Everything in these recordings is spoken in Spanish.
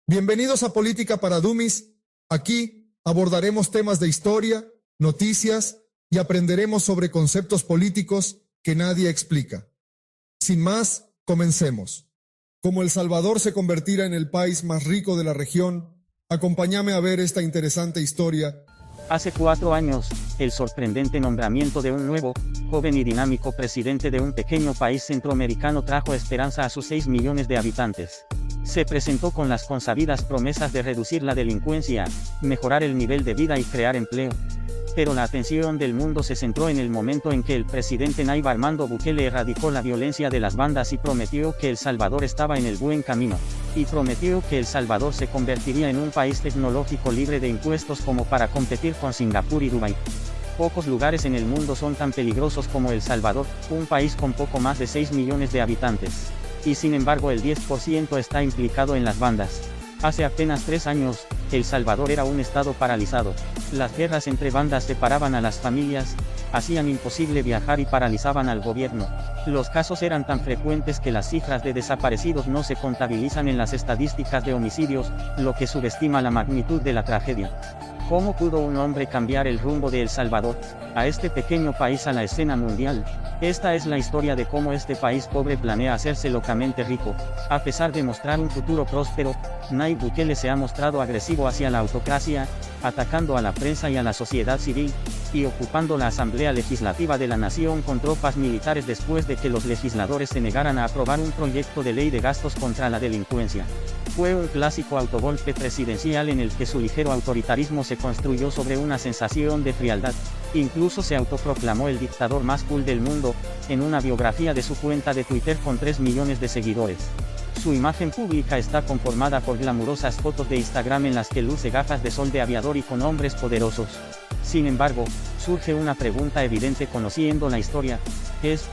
Bienvenidos a Política para Dummies. Aquí abordaremos temas de historia, noticias y aprenderemos sobre conceptos políticos que nadie explica. Sin más, comencemos. Como El Salvador se convertirá en el país más rico de la región, acompáñame a ver esta interesante historia. Hace 4 años, el sorprendente nombramiento de un nuevo, joven y dinámico presidente de un pequeño país centroamericano trajo esperanza a sus 6 millones de habitantes. Se presentó con las consabidas promesas de reducir la delincuencia, mejorar el nivel de vida y crear empleo. Pero la atención del mundo se centró en el momento en que el presidente Nayib Armando Bukele erradicó la violencia de las bandas y prometió que El Salvador estaba en el buen camino. Y prometió que El Salvador se convertiría en un país tecnológico libre de impuestos como para competir con Singapur y Dubái. Pocos lugares en el mundo son tan peligrosos como El Salvador, un país con poco más de 6 millones de habitantes. Y sin embargo el 10% está implicado en las bandas. Hace apenas 3 años, El Salvador era un estado paralizado. Las guerras entre bandas separaban a las familias, hacían imposible viajar y paralizaban al gobierno. Los casos eran tan frecuentes que las cifras de desaparecidos no se contabilizan en las estadísticas de homicidios, lo que subestima la magnitud de la tragedia. ¿Cómo pudo un hombre cambiar el rumbo de El Salvador, a este pequeño país a la escena mundial? Esta es la historia de cómo este país pobre planea hacerse locamente rico. A pesar de mostrar un futuro próspero, Nayib Bukele se ha mostrado agresivo hacia la autocracia, atacando a la prensa y a la sociedad civil, y ocupando la Asamblea Legislativa de la Nación con tropas militares después de que los legisladores se negaran a aprobar un proyecto de ley de gastos contra la delincuencia. Fue un clásico autogolpe presidencial en el que su ligero autoritarismo se construyó sobre una sensación de frialdad. Incluso se autoproclamó el dictador más cool del mundo, en una biografía de su cuenta de Twitter con 3 millones de seguidores. Su imagen pública está conformada por glamurosas fotos de Instagram en las que luce gafas de sol de aviador y con hombres poderosos. Sin embargo, surge una pregunta evidente conociendo la historia, es,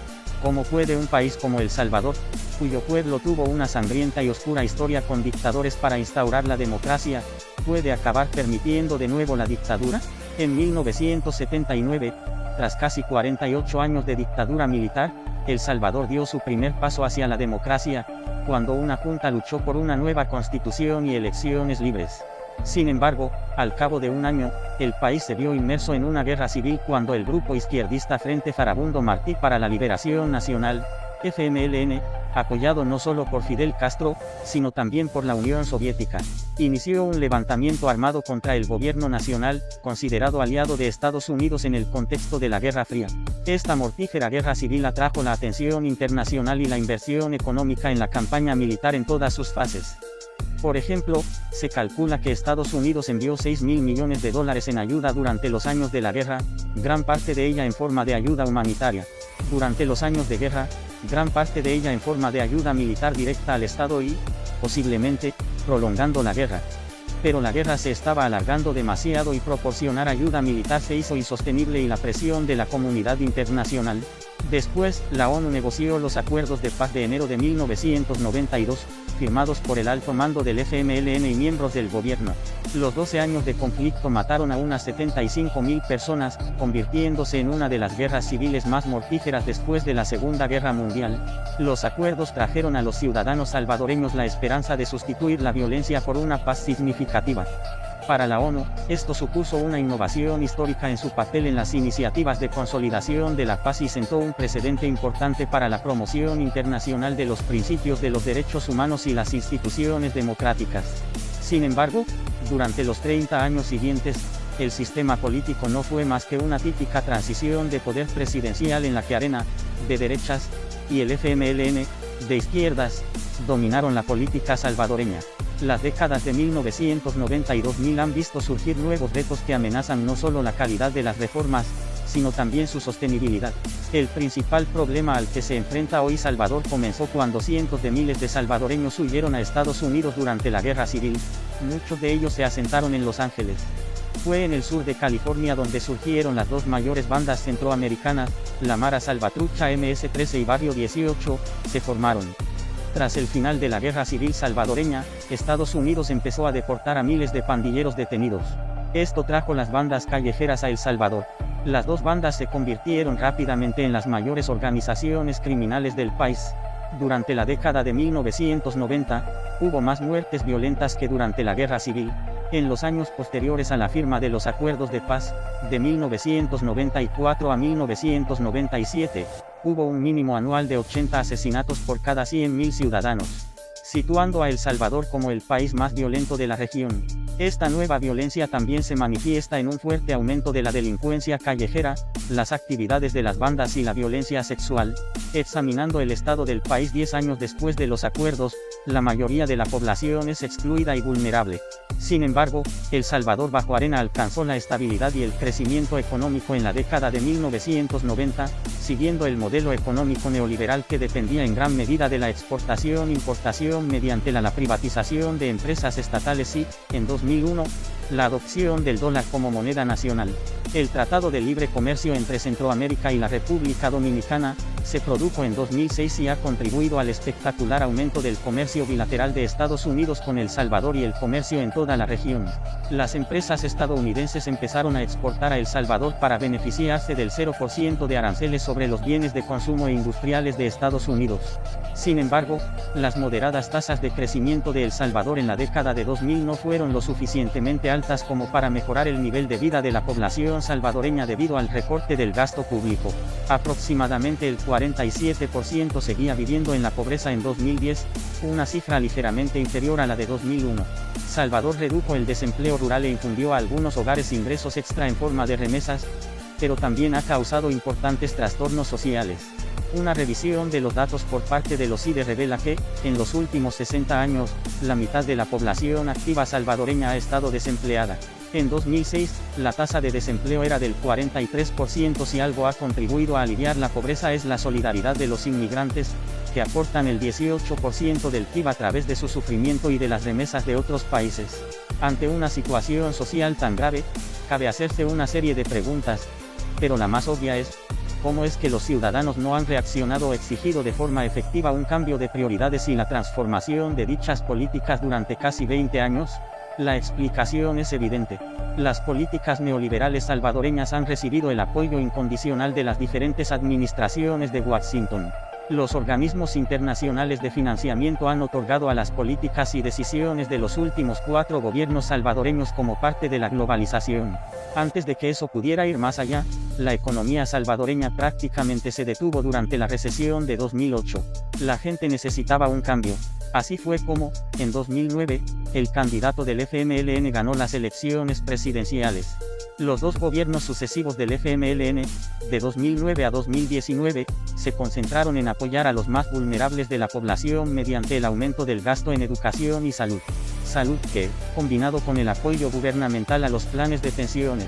¿cómo puede un país como El Salvador, cuyo pueblo tuvo una sangrienta y oscura historia con dictadores para instaurar la democracia, puede acabar permitiendo de nuevo la dictadura? En 1979, tras casi 48 años de dictadura militar, El Salvador dio su primer paso hacia la democracia, cuando una junta luchó por una nueva constitución y elecciones libres. Sin embargo, al cabo de un año, el país se vio inmerso en una guerra civil cuando el grupo izquierdista Frente Farabundo Martí para la Liberación Nacional, FMLN, apoyado no solo por Fidel Castro, sino también por la Unión Soviética, inició un levantamiento armado contra el gobierno nacional, considerado aliado de Estados Unidos en el contexto de la Guerra Fría. Esta mortífera guerra civil atrajo la atención internacional y la inversión económica en la campaña militar en todas sus fases. Por ejemplo, se calcula que Estados Unidos envió $6.000 millones en ayuda durante los años de la guerra, gran parte de ella en forma de ayuda humanitaria. Durante los años de guerra, gran parte de ella en forma de ayuda militar directa al Estado y, posiblemente, prolongando la guerra. Pero la guerra se estaba alargando demasiado y proporcionar ayuda militar se hizo insostenible y la presión de la comunidad internacional. Después, la ONU negoció los acuerdos de paz de enero de 1992, firmados por el alto mando del FMLN y miembros del gobierno. Los 12 años de conflicto mataron a unas 75.000 personas, convirtiéndose en una de las guerras civiles más mortíferas después de la Segunda Guerra Mundial. Los acuerdos trajeron a los ciudadanos salvadoreños la esperanza de sustituir la violencia por una paz significativa. Para la ONU, esto supuso una innovación histórica en su papel en las iniciativas de consolidación de la paz y sentó un precedente importante para la promoción internacional de los principios de los derechos humanos y las instituciones democráticas. Sin embargo, durante los 30 años siguientes, el sistema político no fue más que una típica transición de poder presidencial en la que Arena, de derechas, y el FMLN, de izquierdas, dominaron la política salvadoreña. Las décadas de 1990 y 2000 han visto surgir nuevos retos que amenazan no solo la calidad de las reformas, sino también su sostenibilidad. El principal problema al que se enfrenta hoy Salvador comenzó cuando cientos de miles de salvadoreños huyeron a Estados Unidos durante la Guerra Civil. Muchos de ellos se asentaron en Los Ángeles. Fue en el sur de California donde surgieron las dos mayores bandas centroamericanas, la Mara Salvatrucha MS-13 y Barrio 18, se formaron. Tras el final de la Guerra Civil salvadoreña, Estados Unidos empezó a deportar a miles de pandilleros detenidos. Esto trajo las bandas callejeras a El Salvador. Las dos bandas se convirtieron rápidamente en las mayores organizaciones criminales del país. Durante la década de 1990, hubo más muertes violentas que durante la Guerra Civil. En los años posteriores a la firma de los acuerdos de paz, de 1994 a 1997, hubo un mínimo anual de 80 asesinatos por cada 100.000 ciudadanos, situando a El Salvador como el país más violento de la región. Esta nueva violencia también se manifiesta en un fuerte aumento de la delincuencia callejera, las actividades de las bandas y la violencia sexual. Examinando el estado del país 10 años después de los acuerdos, la mayoría de la población es excluida y vulnerable. Sin embargo, El Salvador bajo Arena alcanzó la estabilidad y el crecimiento económico en la década de 1990, siguiendo el modelo económico neoliberal que dependía en gran medida de la exportación-importación mediante la privatización de empresas estatales y, en 2001, la adopción del dólar como moneda nacional. El Tratado de Libre Comercio entre Centroamérica y la República Dominicana se produjo en 2006 y ha contribuido al espectacular aumento del comercio bilateral de Estados Unidos con El Salvador y el comercio en toda la región. Las empresas estadounidenses empezaron a exportar a El Salvador para beneficiarse del 0% de aranceles sobre los bienes de consumo e industriales de Estados Unidos. Sin embargo, las moderadas tasas de crecimiento de El Salvador en la década de 2000 no fueron lo suficientemente altas como para mejorar el nivel de vida de la población salvadoreña debido al recorte del gasto público. Aproximadamente el 47% seguía viviendo en la pobreza en 2010, una cifra ligeramente inferior a la de 2001. Salvador redujo el desempleo rural e infundió a algunos hogares ingresos extra en forma de remesas, pero también ha causado importantes trastornos sociales. Una revisión de los datos por parte del OCDE revela que, en los últimos 60 años, la mitad de la población activa salvadoreña ha estado desempleada. En 2006, la tasa de desempleo era del 43%. Si algo ha contribuido a aliviar la pobreza es la solidaridad de los inmigrantes, que aportan el 18% del PIB a través de su sufrimiento y de las remesas de otros países. Ante una situación social tan grave, cabe hacerse una serie de preguntas, pero la más obvia es, ¿cómo es que los ciudadanos no han reaccionado o exigido de forma efectiva un cambio de prioridades y la transformación de dichas políticas durante casi 20 años? La explicación es evidente. Las políticas neoliberales salvadoreñas han recibido el apoyo incondicional de las diferentes administraciones de Washington. Los organismos internacionales de financiamiento han otorgado a las políticas y decisiones de los últimos 4 gobiernos salvadoreños como parte de la globalización. Antes de que eso pudiera ir más allá, la economía salvadoreña prácticamente se detuvo durante la recesión de 2008. La gente necesitaba un cambio. Así fue como, en 2009, el candidato del FMLN ganó las elecciones presidenciales. Los 2 gobiernos sucesivos del FMLN, de 2009 a 2019, se concentraron en apoyar a los más vulnerables de la población mediante el aumento del gasto en educación y salud. Salud que, combinado con el apoyo gubernamental a los planes de pensiones.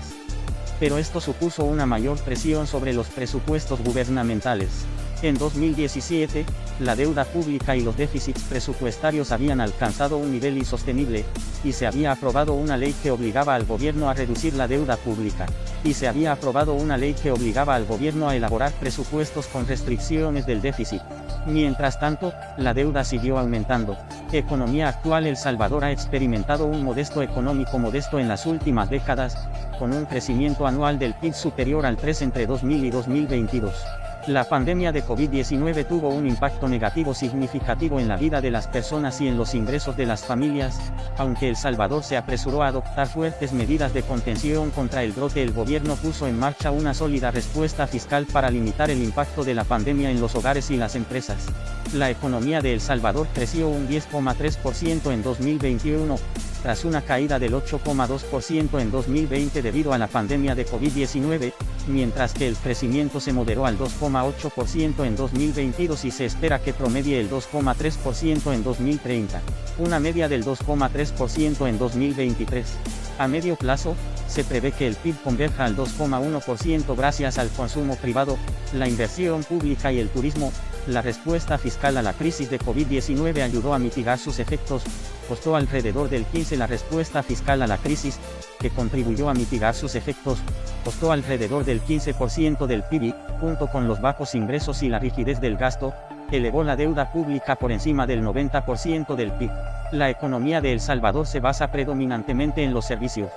Pero esto supuso una mayor presión sobre los presupuestos gubernamentales. En 2017, la deuda pública y los déficits presupuestarios habían alcanzado un nivel insostenible, y se había aprobado una ley que obligaba al gobierno a reducir la deuda pública, y se había aprobado una ley que obligaba al gobierno a elaborar presupuestos con restricciones del déficit. Mientras tanto, la deuda siguió aumentando. Economía actual: El Salvador ha experimentado un crecimiento modesto en las últimas décadas, con un crecimiento anual del PIB superior al 3% entre 2000 y 2022. La pandemia de COVID-19 tuvo un impacto negativo significativo en la vida de las personas y en los ingresos de las familias. Aunque El Salvador se apresuró a adoptar fuertes medidas de contención contra el brote, el gobierno puso en marcha una sólida respuesta fiscal para limitar el impacto de la pandemia en los hogares y las empresas. La economía de El Salvador creció un 10,3% en 2021, tras una caída del 8,2% en 2020 debido a la pandemia de COVID-19, mientras que el crecimiento se moderó al 2,8% en 2022 y se espera que promedie el 2,3% en 2030, una media del 2,3% en 2023. A medio plazo, se prevé que el PIB converja al 2,1% gracias al consumo privado, la inversión pública y el turismo. La respuesta fiscal a la crisis de COVID-19 ayudó a mitigar sus efectos, costó alrededor del 15%. La respuesta fiscal a la crisis, que contribuyó a mitigar sus efectos, costó alrededor del 15% del PIB, junto con los bajos ingresos y la rigidez del gasto, elevó la deuda pública por encima del 90% del PIB. La economía de El Salvador se basa predominantemente en los servicios.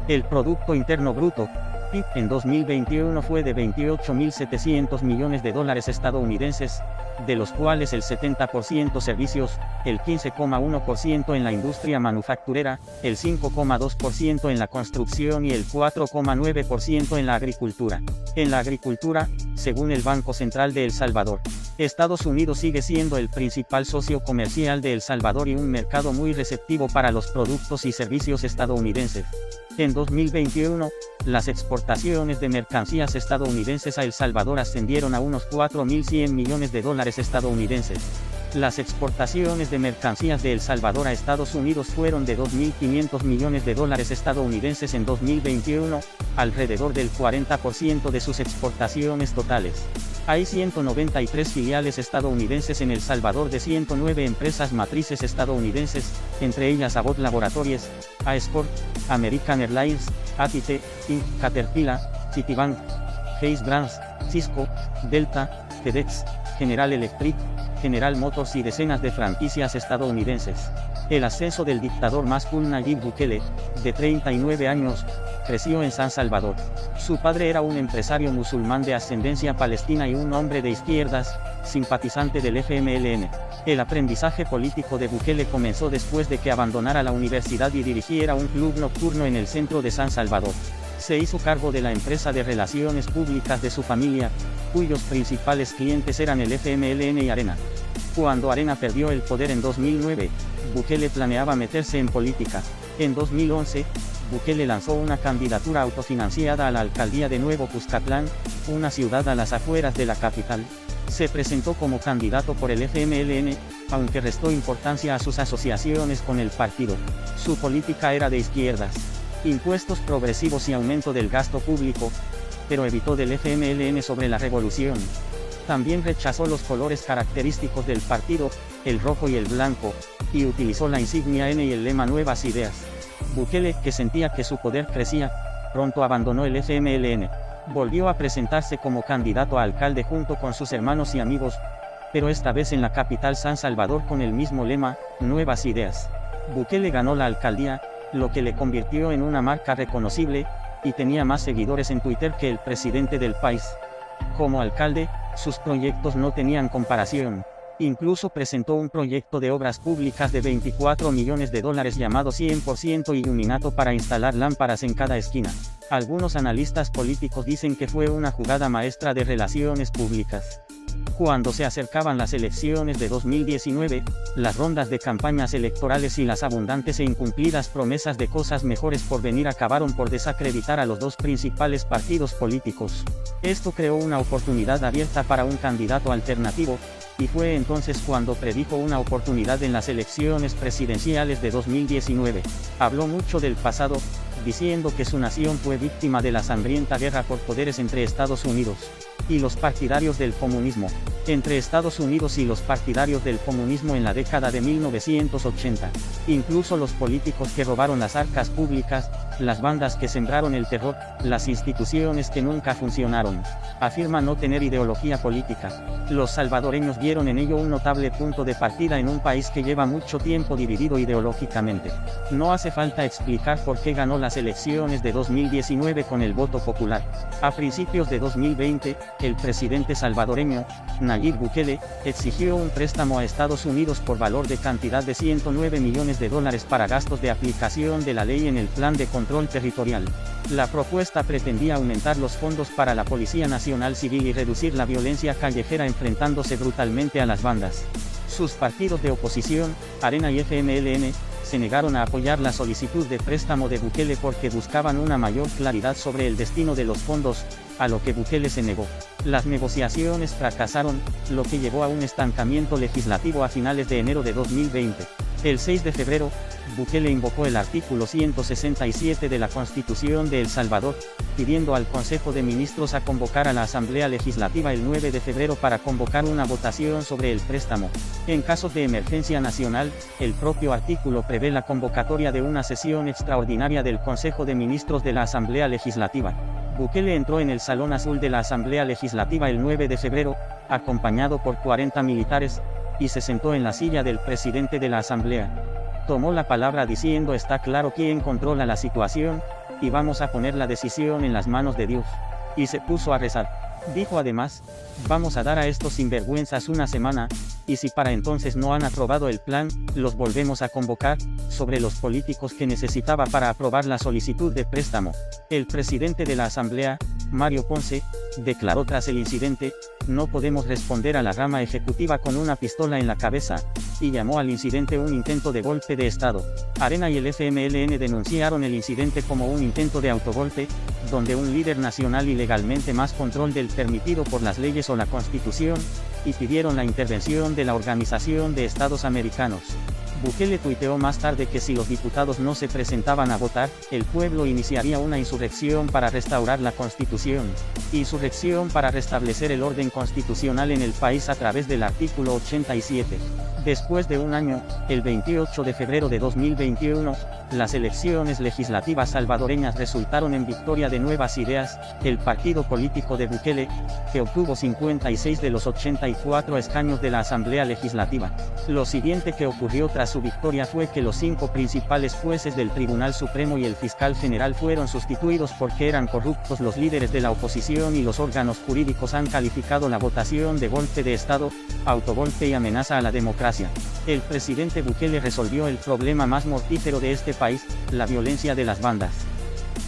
El Producto Interno Bruto, PIB en 2021 fue de 28.700 millones de dólares estadounidenses, de los cuales el 70% servicios, el 15,1% en la industria manufacturera, el 5,2% en la construcción y el 4,9% en la agricultura. En la agricultura, según el Banco Central de El Salvador, Estados Unidos sigue siendo el principal socio comercial de El Salvador y un mercado muy receptivo para los productos y servicios estadounidenses. En 2021, las exportaciones de mercancías estadounidenses a El Salvador ascendieron a unos 4.100 millones de dólares estadounidenses. Las exportaciones de mercancías de El Salvador a Estados Unidos fueron de 2.500 millones de dólares estadounidenses en 2021, alrededor del 40% de sus exportaciones totales. Hay 193 filiales estadounidenses en El Salvador de 109 empresas matrices estadounidenses, entre ellas Abbott Laboratories, A-Sport, American Airlines, AT&T, Inc., Caterpillar, Citibank, Hayes Brands, Cisco, Delta, FedEx, General Electric, General Motors y decenas de franquicias estadounidenses. El ascenso del dictador más cool Nayib Bukele, de 39 años, creció en San Salvador. Su padre era un empresario musulmán de ascendencia palestina y un hombre de izquierdas, simpatizante del FMLN. El aprendizaje político de Bukele comenzó después de que abandonara la universidad y dirigiera un club nocturno en el centro de San Salvador. Se hizo cargo de la empresa de relaciones públicas de su familia, cuyos principales clientes eran el FMLN y Arena. Cuando Arena perdió el poder en 2009, Bukele planeaba meterse en política. En 2011, Bukele lanzó una candidatura autofinanciada a la alcaldía de Nuevo Cuscatlán, una ciudad a las afueras de la capital. Se presentó como candidato por el FMLN, aunque restó importancia a sus asociaciones con el partido. Su política era de izquierdas, impuestos progresivos y aumento del gasto público, pero evitó del FMLN sobre la revolución. También rechazó los colores característicos del partido, el rojo y el blanco, y utilizó la insignia N y el lema Nuevas Ideas. Bukele, que sentía que su poder crecía, pronto abandonó el FMLN. Volvió a presentarse como candidato a alcalde junto con sus hermanos y amigos, pero esta vez en la capital San Salvador con el mismo lema, Nuevas Ideas. Bukele ganó la alcaldía, lo que le convirtió en una marca reconocible, y tenía más seguidores en Twitter que el presidente del país. Como alcalde, sus proyectos no tenían comparación. Incluso presentó un proyecto de obras públicas de 24 millones de dólares llamado 100% Iluminato para instalar lámparas en cada esquina. Algunos analistas políticos dicen que fue una jugada maestra de relaciones públicas. Cuando se acercaban las elecciones de 2019, las rondas de campañas electorales y las abundantes e incumplidas promesas de cosas mejores por venir acabaron por desacreditar a los dos principales partidos políticos. Esto creó una oportunidad abierta para un candidato alternativo, y fue entonces cuando predijo una oportunidad en las elecciones presidenciales de 2019. Habló mucho del pasado, diciendo que su nación fue víctima de la sangrienta guerra por poderes entre Estados Unidos y los partidarios del comunismo. Entre Estados Unidos y los partidarios del comunismo en la década de 1980. Incluso los políticos que robaron las arcas públicas, las bandas que sembraron el terror, las instituciones que nunca funcionaron. Afirma no tener ideología política. Los salvadoreños vieron en ello un notable punto de partida en un país que lleva mucho tiempo dividido ideológicamente. No hace falta explicar por qué ganó las elecciones de 2019 con el voto popular. A principios de 2020, el presidente salvadoreño, Nayib Bukele, exigió un préstamo a Estados Unidos por valor de cantidad de 109 millones de dólares para gastos de aplicación de la ley en el Plan de Control Territorial. La propuesta pretendía aumentar los fondos para la Policía Nacional Civil y reducir la violencia callejera enfrentándose brutalmente a las bandas. Sus partidos de oposición, Arena y FMLN, se negaron a apoyar la solicitud de préstamo de Bukele porque buscaban una mayor claridad sobre el destino de los fondos, a lo que Bukele se negó. Las negociaciones fracasaron, lo que llevó a un estancamiento legislativo a finales de enero de 2020. El 6 de febrero, Bukele invocó el artículo 167 de la Constitución de El Salvador, pidiendo al Consejo de Ministros a convocar a la Asamblea Legislativa el 9 de febrero para convocar una votación sobre el préstamo. En casos de emergencia nacional, el propio artículo prevé la convocatoria de una sesión extraordinaria del Consejo de Ministros de la Asamblea Legislativa. Bukele entró en el Salón Azul de la Asamblea Legislativa el 9 de febrero, acompañado por 40 militares, y se sentó en la silla del presidente de la Asamblea. Tomó la palabra diciendo: está claro quién controla la situación, y vamos a poner la decisión en las manos de Dios. Y se puso a rezar. Dijo además, vamos a dar a estos sinvergüenzas una semana, y si para entonces no han aprobado el plan, los volvemos a convocar. Sobre los políticos que necesitaba para aprobar la solicitud de préstamo. El presidente de la Asamblea, Mario Ponce, declaró tras el incidente, no podemos responder a la rama ejecutiva con una pistola en la cabeza, y llamó al incidente un intento de golpe de Estado. Arena y el FMLN denunciaron el incidente como un intento de autogolpe, donde un líder nacional ilegalmente más control del permitido por las leyes o la Constitución, y pidieron la intervención de la Organización de Estados Americanos. Bukele tuiteó más tarde que si los diputados no se presentaban a votar, el pueblo iniciaría una insurrección para restaurar la Constitución. Insurrección para restablecer el orden constitucional en el país a través del artículo 87. Después de un año, el 28 de febrero de 2021, las elecciones legislativas salvadoreñas resultaron en victoria de Nuevas Ideas, el partido político de Bukele, que obtuvo 56 de los 84 escaños de la Asamblea Legislativa. Lo siguiente que ocurrió tras su victoria fue que los 5 principales jueces del Tribunal Supremo y el fiscal general fueron sustituidos porque eran corruptos. Los líderes de la oposición y los órganos jurídicos han calificado la votación de golpe de Estado, autogolpe y amenaza a la democracia. El presidente Bukele resolvió el problema más mortífero de este país, la violencia de las bandas.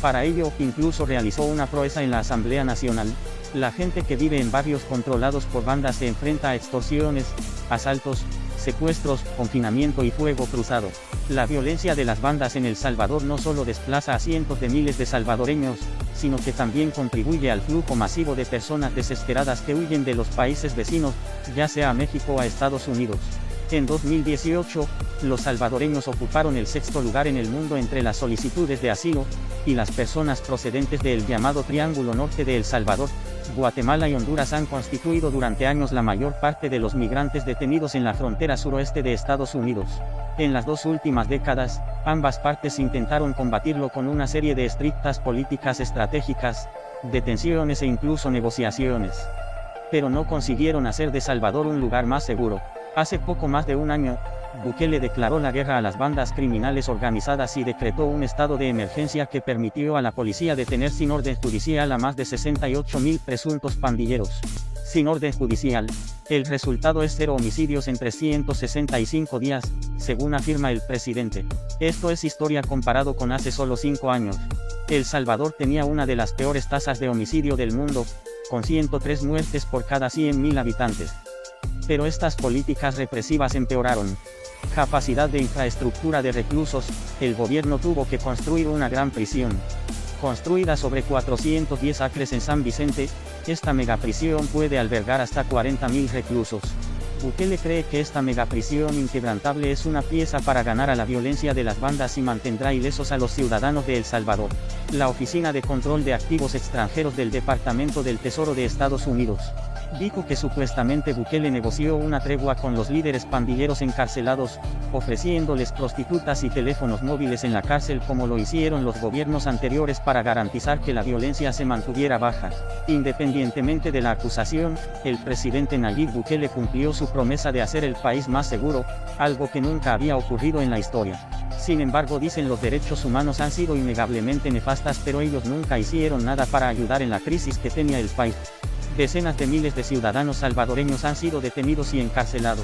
Para ello, incluso realizó una proeza en la Asamblea Nacional. La gente que vive en barrios controlados por bandas se enfrenta a extorsiones, asaltos, secuestros, confinamiento y fuego cruzado. La violencia de las bandas en El Salvador no solo desplaza a cientos de miles de salvadoreños, sino que también contribuye al flujo masivo de personas desesperadas que huyen de los países vecinos, ya sea a México o a Estados Unidos. En 2018, los salvadoreños ocuparon el 6º lugar en el mundo entre las solicitudes de asilo, y las personas procedentes del llamado Triángulo Norte de El Salvador, Guatemala y Honduras han constituido durante años la mayor parte de los migrantes detenidos en la frontera suroeste de Estados Unidos. En las 2 últimas décadas, ambas partes intentaron combatirlo con una serie de estrictas políticas estratégicas, detenciones e incluso negociaciones. Pero no consiguieron hacer de Salvador un lugar más seguro. Hace poco más de un año, Bukele declaró la guerra a las bandas criminales organizadas y decretó un estado de emergencia que permitió a la policía detener sin orden judicial a más de 68.000 presuntos pandilleros. Sin orden judicial, el resultado es 0 homicidios en 365 días, según afirma el presidente. Esto es historia comparado con hace solo 5 años. El Salvador tenía una de las peores tasas de homicidio del mundo, con 103 muertes por cada 100.000 habitantes. Pero estas políticas represivas empeoraron. Capacidad de infraestructura de reclusos, el gobierno tuvo que construir una gran prisión. Construida sobre 410 acres en San Vicente, esta megaprisión puede albergar hasta 40.000 reclusos. Bukele cree que esta megaprisión inquebrantable es una pieza para ganar a la violencia de las bandas y mantendrá ilesos a los ciudadanos de El Salvador. La Oficina de Control de Activos Extranjeros del Departamento del Tesoro de Estados Unidos dijo que supuestamente Bukele negoció una tregua con los líderes pandilleros encarcelados, ofreciéndoles prostitutas y teléfonos móviles en la cárcel como lo hicieron los gobiernos anteriores para garantizar que la violencia se mantuviera baja. Independientemente de la acusación, el presidente Nayib Bukele cumplió su promesa de hacer el país más seguro, algo que nunca había ocurrido en la historia. Sin embargo, dicen los derechos humanos han sido innegablemente nefastas, pero ellos nunca hicieron nada para ayudar en la crisis que tenía el país. Decenas de miles de ciudadanos salvadoreños han sido detenidos y encarcelados.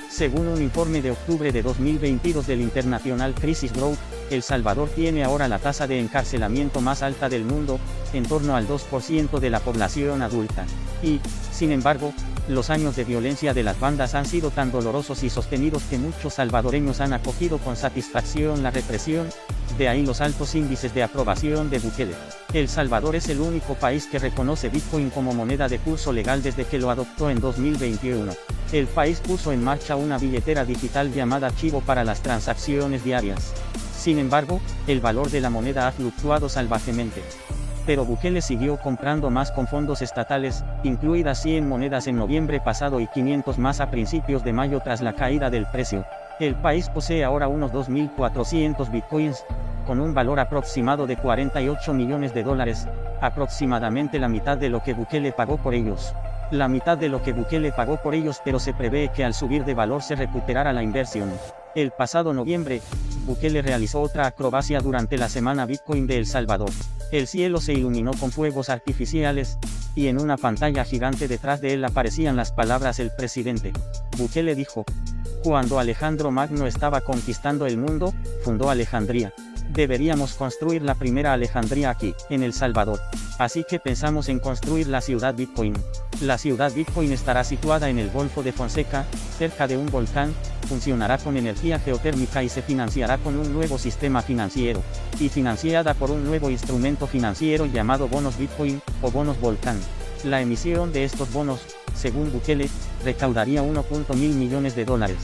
Según un informe de octubre de 2022 del International Crisis Group, El Salvador tiene ahora la tasa de encarcelamiento más alta del mundo, en torno al 2% de la población adulta. Y, sin embargo, los años de violencia de las bandas han sido tan dolorosos y sostenidos que muchos salvadoreños han acogido con satisfacción la represión, de ahí los altos índices de aprobación de Bukele. El Salvador es el único país que reconoce Bitcoin como moneda de curso legal desde que lo adoptó en 2021. El país puso en marcha una billetera digital llamada Chivo para las transacciones diarias. Sin embargo, el valor de la moneda ha fluctuado salvajemente. Pero Bukele siguió comprando más con fondos estatales, incluidas 100 monedas en noviembre pasado y 500 más a principios de mayo tras la caída del precio. El país posee ahora unos 2.400 bitcoins, con un valor aproximado de $48 millones, aproximadamente la mitad de lo que Bukele pagó por ellos. La mitad de lo que Bukele pagó por ellos, pero se prevé que al subir de valor se recuperará la inversión. El pasado noviembre, Bukele realizó otra acrobacia durante la semana Bitcoin de El Salvador. El cielo se iluminó con fuegos artificiales, y en una pantalla gigante detrás de él aparecían las palabras "el presidente". Bukele dijo: "Cuando Alejandro Magno estaba conquistando el mundo, fundó Alejandría. Deberíamos construir la primera Alejandría aquí, en El Salvador. Así que pensamos en construir la ciudad Bitcoin. La ciudad Bitcoin estará situada en el Golfo de Fonseca, cerca de un volcán, funcionará con energía geotérmica y se financiará con un nuevo sistema financiero, y financiada por un nuevo instrumento financiero llamado bonos Bitcoin, o bonos volcán. La emisión de estos bonos, según Bukele, recaudaría 1.1 mil millones de dólares.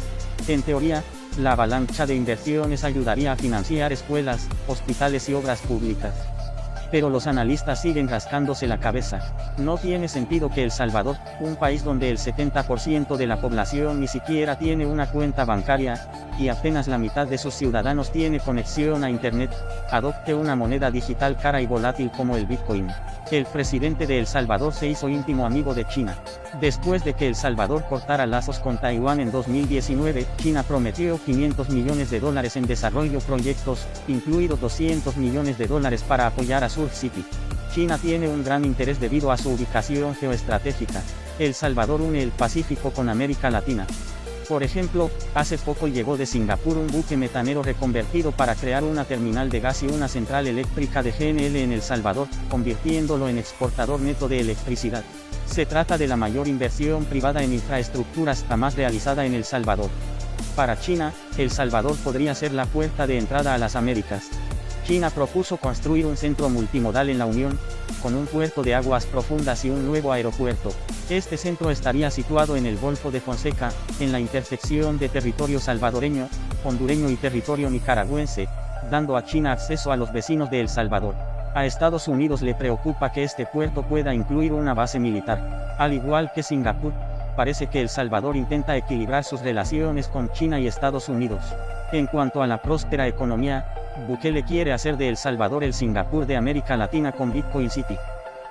En teoría, la avalancha de inversiones ayudaría a financiar escuelas, hospitales y obras públicas. Pero los analistas siguen rascándose la cabeza. No tiene sentido que El Salvador, un país donde el 70% de la población ni siquiera tiene una cuenta bancaria, y apenas la mitad de sus ciudadanos tiene conexión a Internet, adopte una moneda digital cara y volátil como el Bitcoin. El presidente de El Salvador se hizo íntimo amigo de China. Después de que El Salvador cortara lazos con Taiwán en 2019, China prometió $500 millones en desarrollo proyectos, incluidos $200 millones para apoyar a Surf City. China tiene un gran interés debido a su ubicación geoestratégica. El Salvador une el Pacífico con América Latina. Por ejemplo, hace poco llegó de Singapur un buque metanero reconvertido para crear una terminal de gas y una central eléctrica de GNL en El Salvador, convirtiéndolo en exportador neto de electricidad. Se trata de la mayor inversión privada en infraestructuras jamás realizada en El Salvador. Para China, El Salvador podría ser la puerta de entrada a las Américas. China propuso construir un centro multimodal en la Unión, con un puerto de aguas profundas y un nuevo aeropuerto. Este centro estaría situado en el Golfo de Fonseca, en la intersección de territorio salvadoreño, hondureño y territorio nicaragüense, dando a China acceso a los vecinos de El Salvador. A Estados Unidos le preocupa que este puerto pueda incluir una base militar. Al igual que Singapur, parece que El Salvador intenta equilibrar sus relaciones con China y Estados Unidos. En cuanto a la próspera economía, Bukele quiere hacer de El Salvador el Singapur de América Latina con Bitcoin City.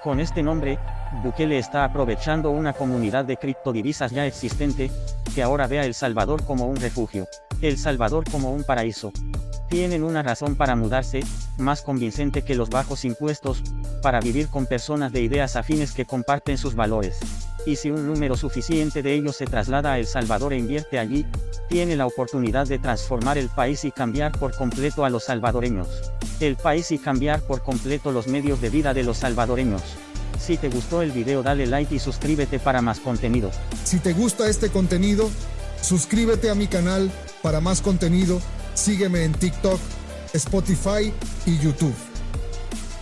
Con este nombre, Bukele está aprovechando una comunidad de criptodivisas ya existente, que ahora ve a El Salvador como un refugio, El Salvador como un paraíso. Tienen una razón para mudarse, más convincente que los bajos impuestos, para vivir con personas de ideas afines que comparten sus valores. Y si un número suficiente de ellos se traslada a El Salvador e invierte allí, tiene la oportunidad de transformar el país y cambiar por completo a los salvadoreños. El país y cambiar por completo los medios de vida de los salvadoreños. Si te gustó el video, dale like y suscríbete para más contenido. Si te gusta este contenido, suscríbete a mi canal para más contenido. Sígueme en TikTok, Spotify y YouTube.